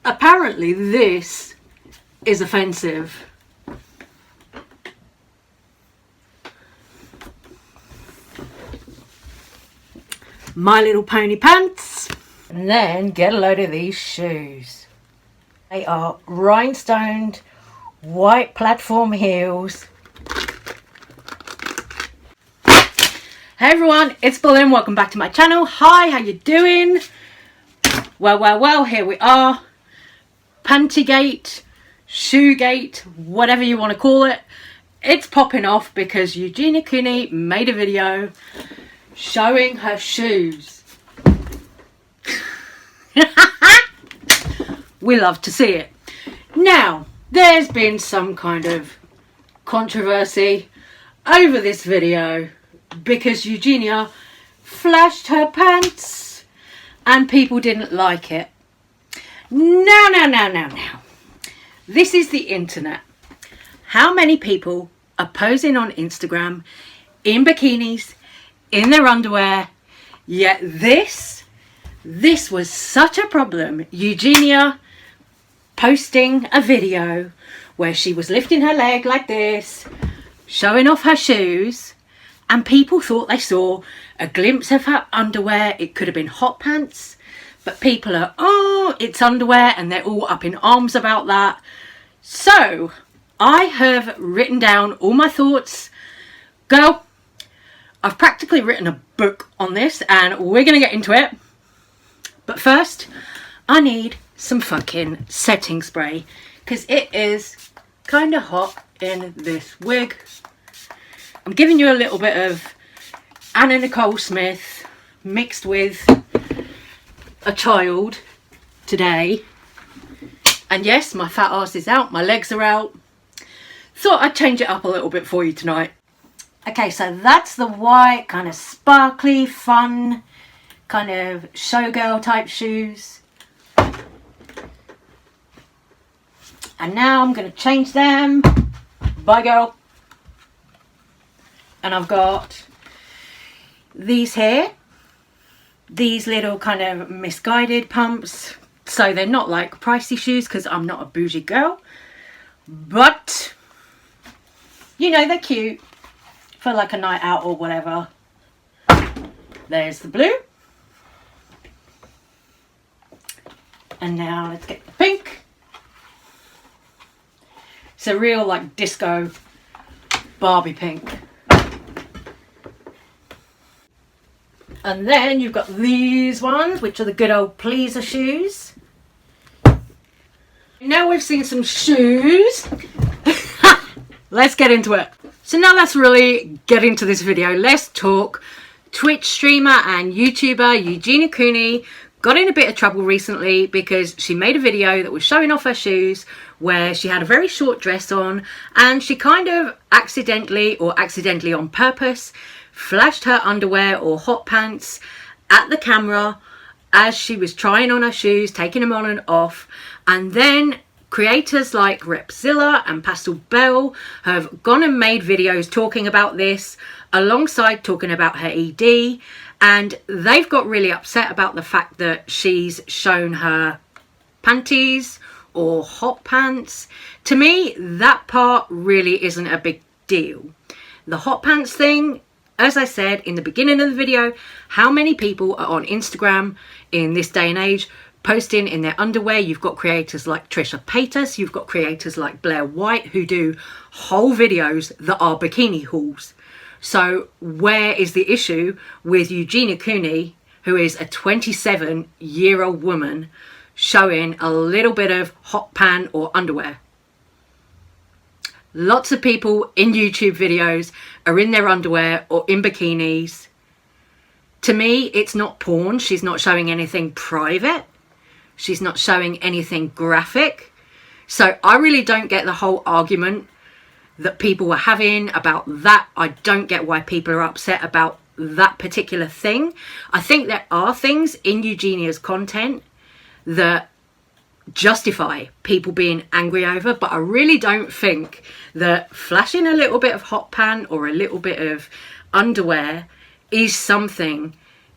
Apparently this is offensive. My Little Pony pants. And then get a load of these shoes. They are rhinestoned white platform heels. Hey everyone, it's Berlin. Welcome back to my channel. Hi, how you doing? Well, here we are. Pantygate, Shoegate, whatever you want to call it. It's popping off because Eugenia Cooney made a video showing her shoes. We love to see it. Now, there's been some kind of controversy over this video because Eugenia flashed her pants and people didn't like it. Now. This is the internet. How many people are posing on Instagram in bikinis, in their underwear, yet this was such a problem. Eugenia posting a video where she was lifting her leg like this, showing off her shoes, and people thought they saw a glimpse of her underwear. It could have been hot pants, but people are, oh, it's underwear, and they're all up in arms about that. So I have written down all my thoughts. Girl, I've practically written a book on this and we're going to get into it. But first, I need some fucking setting spray because it is kind of hot in this wig. I'm giving you a little bit of Anna Nicole Smith mixed with a child today. And yes, my fat ass is out, my legs are out. Thought I'd change it up a little bit for you tonight. Okay, so that's the white, kind of sparkly, fun, kind of showgirl type shoes. And now I'm going to change them. Bye, girl. And I've got these here. These little kind of misguided pumps. So they're not like pricey shoes because I'm not a bougie girl. But, you know, they're cute for like a night out or whatever. There's the blue. And now let's get the pink. It's a real like disco Barbie pink. And then you've got these ones, which are the good old pleaser shoes. Now we've seen some shoes. Let's get into it. So now let's really get into this video. Let's talk Twitch streamer and YouTuber Eugenia Cooney got in a bit of trouble recently because she made a video that was showing off her shoes where she had a very short dress on and she kind of accidentally on purpose flashed her underwear or hot pants at the camera as she was trying on her shoes, taking them on and off. And then creators like Repzilla and Pastel Bell have gone and made videos talking about this alongside talking about her ED, and they've got really upset about the fact that she's shown her panties or hot pants. To me, that part really isn't a big deal. The hot pants thing, as I said in the beginning of the video, how many people are on Instagram in this day and age posting in their underwear? You've got creators like Trisha Paytas, you've got creators like Blair White who do whole videos that are bikini hauls. So where is the issue with Eugenia Cooney, who is a 27-year-old woman, showing a little bit of hot pan or underwear? Lots of people in YouTube videos are in their underwear or in bikinis. To me, it's not porn. She's not showing anything private. She's not showing anything graphic. So I really don't get the whole argument that people were having about that. I don't get why people are upset about that particular thing. I think there are things in Eugenia's content that justify people being angry over, but I really don't think that flashing a little bit of hot pan or a little bit of underwear is something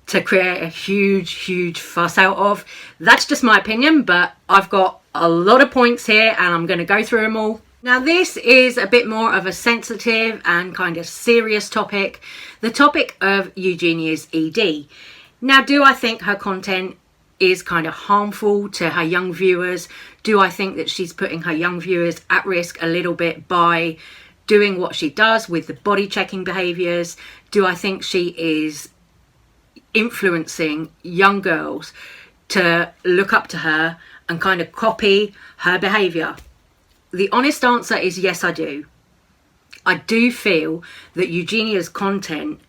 to create a huge fuss out of. That's just my opinion, but I've got a lot of points here and I'm going to go through them all. Now this is a bit more of a sensitive and kind of serious topic, the topic of Eugenia's ED. Now, do I think her content is kind of harmful to her young viewers? Do I think that she's putting her young viewers at risk a little bit by doing what she does with the body checking behaviours? Do I think she is influencing young girls to look up to her and kind of copy her behaviour? The honest answer is yes, I do. I do feel that Eugenia's content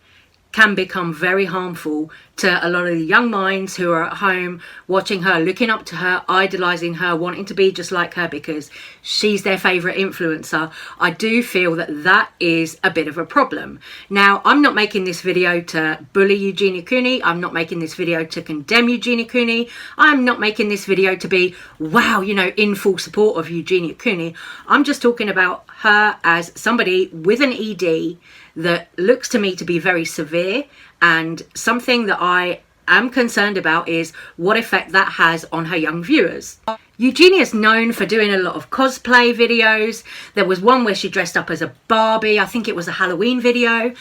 can become very harmful to a lot of the young minds who are at home watching her, looking up to her, idolizing her, wanting to be just like her because she's their favorite influencer. I do feel that that is a bit of a problem. Now, I'm not making this video to bully Eugenia Cooney. I'm not making this video to condemn Eugenia Cooney. I'm not making this video to be, wow, you know, in full support of Eugenia Cooney. I'm just talking about her as somebody with an ED that looks to me to be very severe, and something that I am concerned about is what effect that has on her young viewers. Eugenia's known for doing a lot of cosplay videos. There was one where she dressed up as a Barbie. I think it was a Halloween video.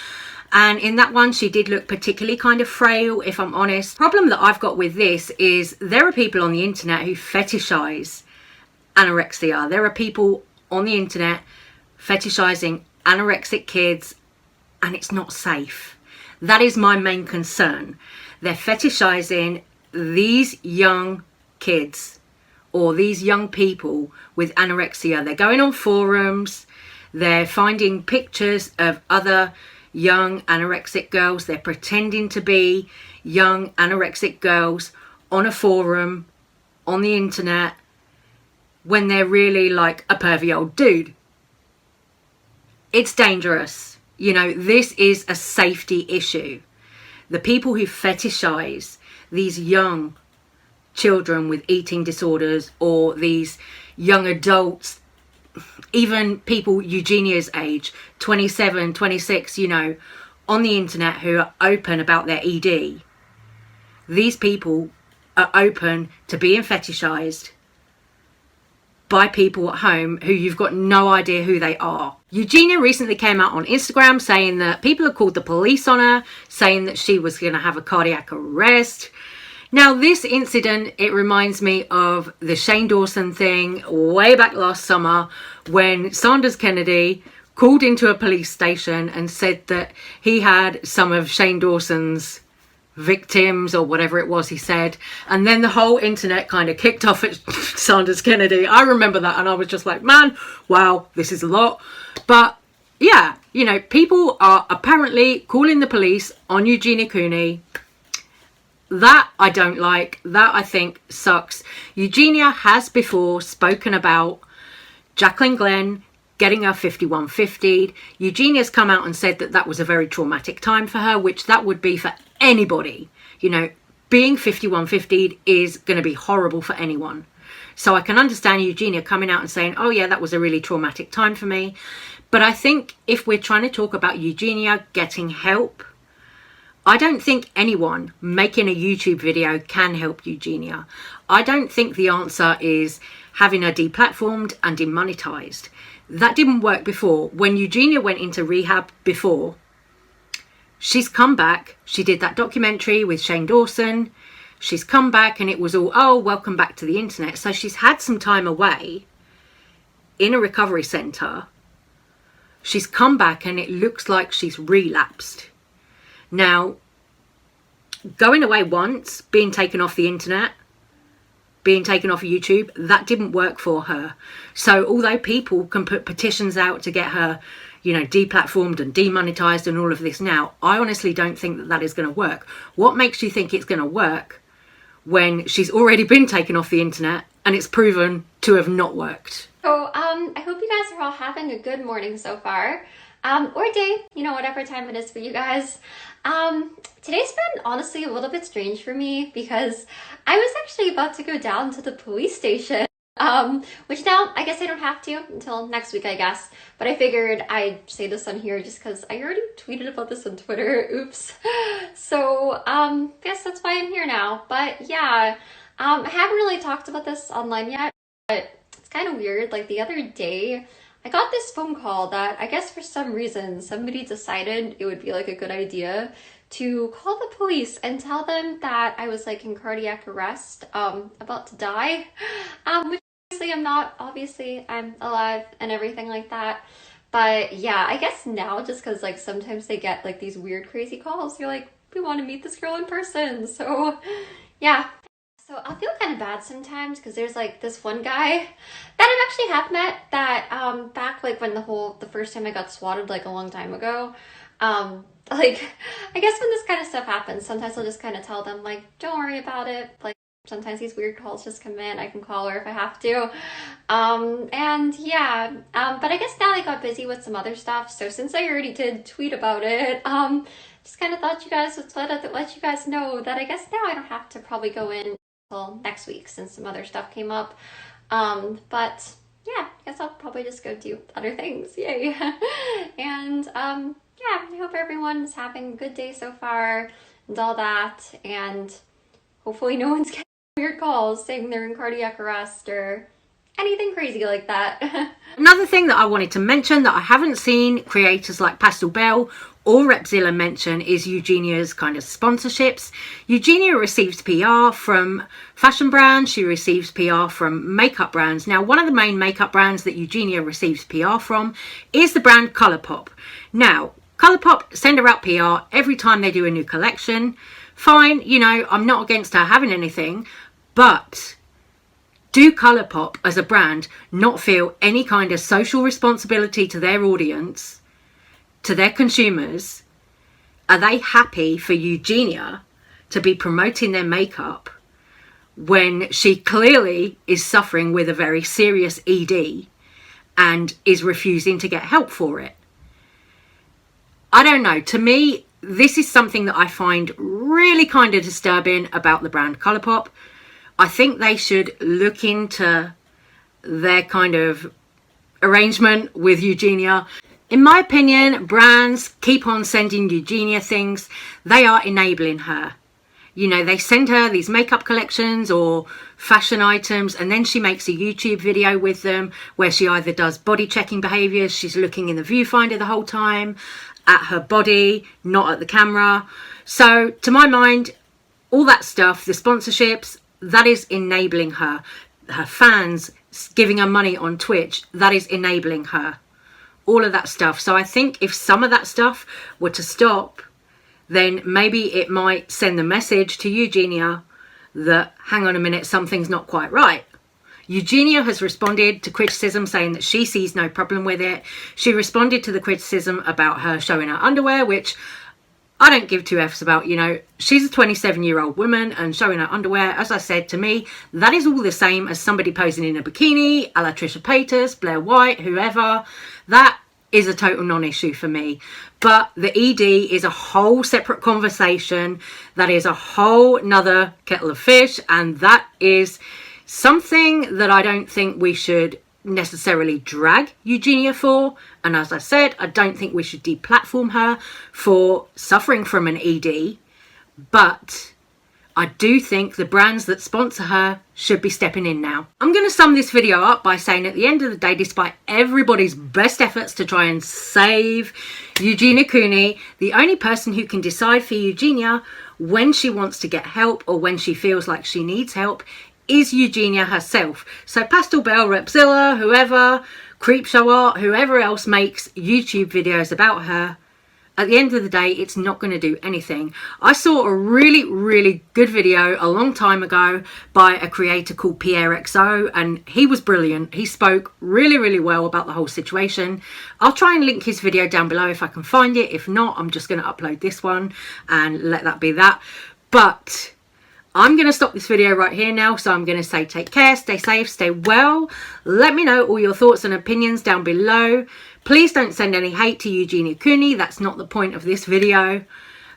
And in that one, she did look particularly kind of frail, if I'm honest. Problem that I've got with this is there are people on the internet who fetishize anorexia. There are people on the internet fetishizing anorexic kids, and it's not safe. That is my main concern. They're fetishizing these young kids or these young people with anorexia. They're going on forums, they're finding pictures of other young anorexic girls, they're pretending to be young anorexic girls on a forum, on the internet, when they're really like a pervy old dude. It's dangerous. You know, this is a safety issue. The people who fetishize these young children with eating disorders, or these young adults, even people Eugenia's age, 27, 26, you know, on the internet, who are open about their ED. These people are open to being fetishized by people at home who you've got no idea who they are. Eugenia recently came out on Instagram saying that people had called the police on her, saying that she was going to have a cardiac arrest. Now, this incident, it reminds me of the Shane Dawson thing way back last summer when Sanders Kennedy called into a police station and said that he had some of Shane Dawson's victims or whatever it was he said, and then the whole internet kind of kicked off at Sanders Kennedy. I remember that, and I was just like, man, wow, this is a lot. But yeah, you know, people are apparently calling the police on Eugenia Cooney. That I don't like. That I think sucks. Eugenia has before spoken about Jacqueline Glenn getting her 5150'd. Eugenia's come out and said that that was a very traumatic time for her, which that would be for anybody. You know, being 5150'd is going to be horrible for anyone. So I can understand Eugenia coming out and saying, oh yeah, that was a really traumatic time for me. But I think if we're trying to talk about Eugenia getting help, I don't think anyone making a YouTube video can help Eugenia. I don't think the answer is having her deplatformed and demonetized. That didn't work before. When Eugenia went into rehab before, she's come back. She did that documentary with Shane Dawson. She's come back and it was all, oh, welcome back to the internet. So she's had some time away in a recovery centre. She's come back and it looks like she's relapsed. Now, going away once, being taken off the internet, being taken off YouTube, that didn't work for her. So although people can put petitions out to get her, you know, deplatformed and demonetized and all of this now, I honestly don't think that that is going to work. What makes you think it's going to work when she's already been taken off the internet and it's proven to have not worked? So I hope you guys are all having a good morning so far, or day, you know, whatever time it is for you guys. Today's been honestly a little bit strange for me because I was actually about to go down to the police station, which now I guess I don't have to until next week, I guess, but I figured I'd say this on here just because I already tweeted about this on Twitter. Oops. So guess that's why I'm here now. But yeah, I haven't really talked about this online yet. It's kind of weird. Like the other day, I got this phone call that I guess for some reason somebody decided it would be like a good idea to call the police and tell them that I was like in cardiac arrest, about to die, which obviously I'm not. Obviously I'm alive and everything like that. But yeah, I guess now just because like sometimes they get like these weird crazy calls, you're like, we want to meet this girl in person. So yeah. So I feel kind of bad sometimes because there's like this one guy that I actually have met that back like when the first time I got swatted like a long time ago. Like I guess when this kind of stuff happens, sometimes I'll just kind of tell them like, don't worry about it. Like sometimes these weird calls just come in. I can call her if I have to. And yeah, but I guess now I got busy with some other stuff. So since I already did tweet about it, just kind of thought you guys would let you guys know that I guess now I don't have to probably go in until next week since some other stuff came up. But yeah, I guess I'll probably just go do other things. Yay. And yeah, I hope everyone's having a good day so far and all that. And hopefully no one's getting weird calls saying they're in cardiac arrest or anything crazy like that. Another thing that I wanted to mention that I haven't seen creators like Pastel Belle or Repzilla mention is Eugenia's kind of sponsorships. Eugenia receives PR from fashion brands. She receives PR from makeup brands. Now, one of the main makeup brands that Eugenia receives PR from is the brand Colourpop. Now, Colourpop send her out PR every time they do a new collection. Fine, you know, I'm not against her having anything, but do Colourpop as a brand not feel any kind of social responsibility to their audience, to their consumers? Are they happy for Eugenia to be promoting their makeup when she clearly is suffering with a very serious ED and is refusing to get help for it? I don't know. To me, this is something that I find really kind of disturbing about the brand Colourpop. I think they should look into their kind of arrangement with Eugenia. In my opinion, brands keep on sending Eugenia things. They are enabling her. You know, they send her these makeup collections or fashion items, and then she makes a YouTube video with them where she either does body checking behaviors, she's looking in the viewfinder the whole time, at her body, not at the camera. So to my mind, all that stuff, the sponsorships, that is enabling her. Her fans giving her money on Twitch, that is enabling her. All of that stuff. So I think if some of that stuff were to stop, then maybe it might send the message to Eugenia that, hang on a minute, something's not quite right. Eugenia has responded to criticism saying that she sees no problem with it. She responded to the criticism about her showing her underwear, which I don't give two F's about. You know, she's a 27-year-old woman and showing her underwear. As I said, to me, that is all the same as somebody posing in a bikini, a la Trisha Paytas, Blair White, whoever. That is a total non-issue for me. But the ED is a whole separate conversation. That is a whole nother kettle of fish. And that is something that I don't think we should necessarily drag Eugenia for. And as I said, I don't think we should deplatform her for suffering from an ED. But I do think the brands that sponsor her should be stepping in now. I'm going to sum this video up by saying at the end of the day, despite everybody's best efforts to try and save Eugenia Cooney, the only person who can decide for Eugenia when she wants to get help or when she feels like she needs help is Eugenia herself. So Pastel Belle, Repzilla, whoever, Creepshow Art, whoever else makes YouTube videos about her, at the end of the day, it's not going to do anything. I saw a really good video a long time ago by a creator called Pierre XO, and he was brilliant. He spoke really well about the whole situation. I'll try and link his video down below if I can find it. If not, I'm just going to upload this one and let that be that. But I'm going to stop this video right here now. So I'm going to say take care, stay safe, stay well. Let me know all your thoughts and opinions down below. Please don't send any hate to Eugenia Cooney. That's not the point of this video.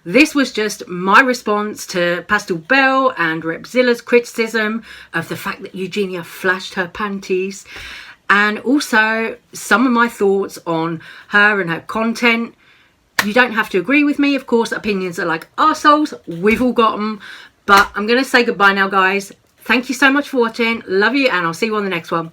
This was just my response to Pastel Belle and Repzilla's criticism of the fact that Eugenia flashed her panties. And also some of my thoughts on her and her content. You don't have to agree with me. Of course, opinions are like arseholes. We've all got them. But I'm going to say goodbye now, guys. Thank you so much for watching. Love you, and I'll see you on the next one.